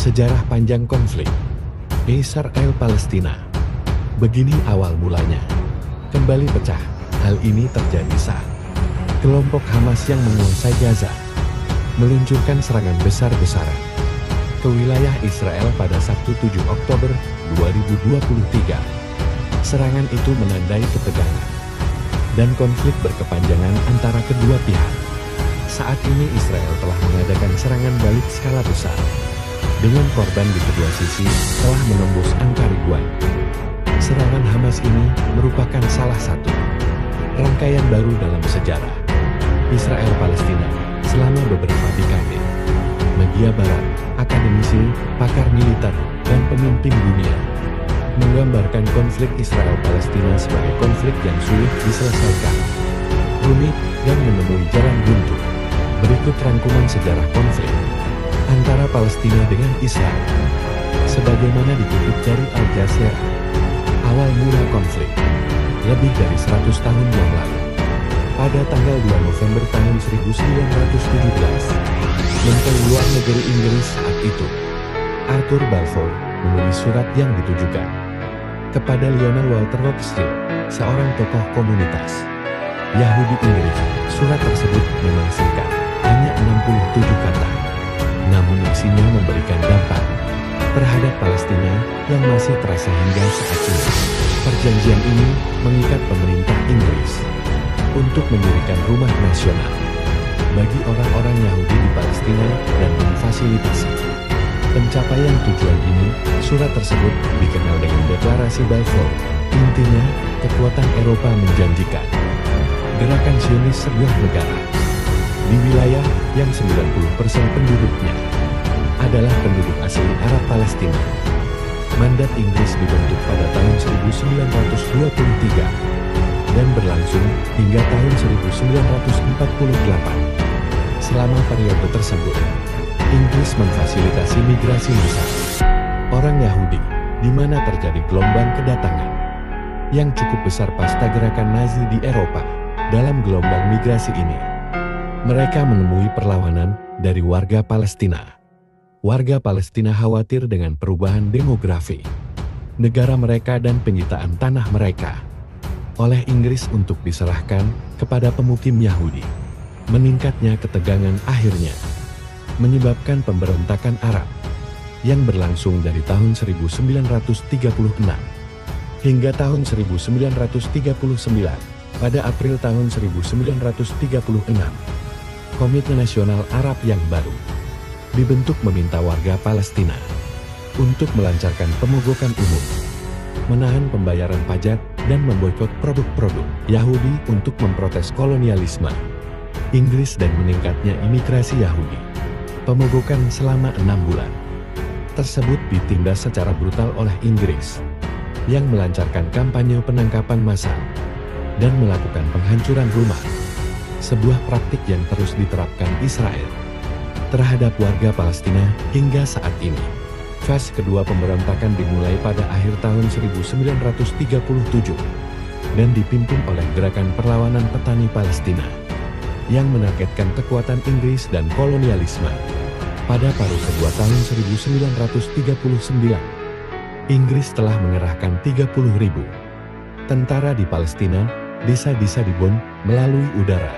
Sejarah panjang konflik Israel-Palestina. Begini awal mulanya. Kembali pecah. Hal ini terjadi saat kelompok Hamas yang menguasai Gaza meluncurkan serangan besar-besaran ke wilayah Israel pada Sabtu 7 Oktober 2023. Serangan itu menandai ketegangan dan konflik berkepanjangan antara kedua pihak. Saat ini Israel telah mengadakan serangan balik skala besar, dengan korban di kedua sisi telah menembus angka ribuan. Serangan Hamas ini merupakan salah satu rangkaian baru dalam sejarah Israel-Palestina selama beberapa dekade. Media barat, akademisi, pakar militer, dan pemimpin dunia menggambarkan konflik Israel-Palestina sebagai konflik yang sulit diselesaikan, rumit, dan menemui jalan buntu. Berikut rangkuman sejarah konflik antara Palestina dengan Israel. Sebagaimana dikutip dari Al Jazeera, awal mula konflik lebih dari 100 tahun yang lalu. Pada tanggal 2 November tahun 1917, Menteri Luar Negeri Inggris saat itu, Arthur Balfour, menulis surat yang ditujukan kepada Lionel Walter Rothschild, seorang tokoh komunitas Yahudi Inggris. Surat tersebut memang singkat, hanya 67 kata. Namun isinya memberikan dampak terhadap Palestina yang masih terasa hingga saat ini. Perjanjian ini mengikat pemerintah Inggris untuk mendirikan rumah nasional bagi orang-orang Yahudi di Palestina dan memfasilitasi pencapaian tujuan ini. Surat tersebut dikenal dengan Deklarasi Balfour. Intinya, kekuatan Eropa menjanjikan gerakan Zionis sebuah negara di wilayah yang 90% penduduknya adalah penduduk asli Arab Palestina. Mandat Inggris dibentuk pada tahun 1923 dan berlangsung hingga tahun 1948. Selama periode tersebut, Inggris memfasilitasi migrasi massal orang Yahudi, di mana terjadi gelombang kedatangan yang cukup besar pasca gerakan Nazi di Eropa. Dalam gelombang migrasi ini, mereka menemui perlawanan dari warga Palestina. Warga Palestina khawatir dengan perubahan demografi negara mereka dan penyitaan tanah mereka oleh Inggris untuk diserahkan kepada pemukim Yahudi. Meningkatnya ketegangan akhirnya menyebabkan pemberontakan Arab yang berlangsung dari tahun 1936 hingga tahun 1939. Pada April tahun 1936, Komite Nasional Arab yang baru dibentuk meminta warga Palestina untuk melancarkan pemogokan umum, menahan pembayaran pajak, dan memboikot produk-produk Yahudi untuk memprotes kolonialisme Inggris dan meningkatnya imigrasi Yahudi. Pemogokan selama 6 bulan tersebut ditindas secara brutal oleh Inggris yang melancarkan kampanye penangkapan massal dan melakukan penghancuran rumah, sebuah praktik yang terus diterapkan Israel terhadap warga Palestina hingga saat ini. Fase kedua pemberontakan dimulai pada akhir tahun 1937 dan dipimpin oleh Gerakan Perlawanan Petani Palestina yang menargetkan kekuatan Inggris dan kolonialisme. Pada paruh kedua tahun 1939, Inggris telah mengerahkan 30.000 tentara di Palestina. Desa-desa dibom melalui udara.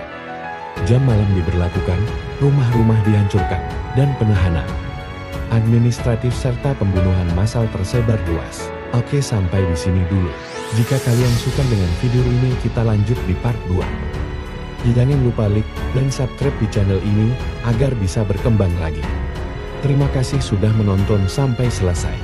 Jam malam diberlakukan, rumah-rumah dihancurkan, dan penahanan administratif serta pembunuhan massal tersebar luas. Oke, sampai di sini dulu. Jika kalian suka dengan video ini, kita lanjut di part 2. Jangan lupa like dan subscribe di channel ini agar bisa berkembang lagi. Terima kasih sudah menonton sampai selesai.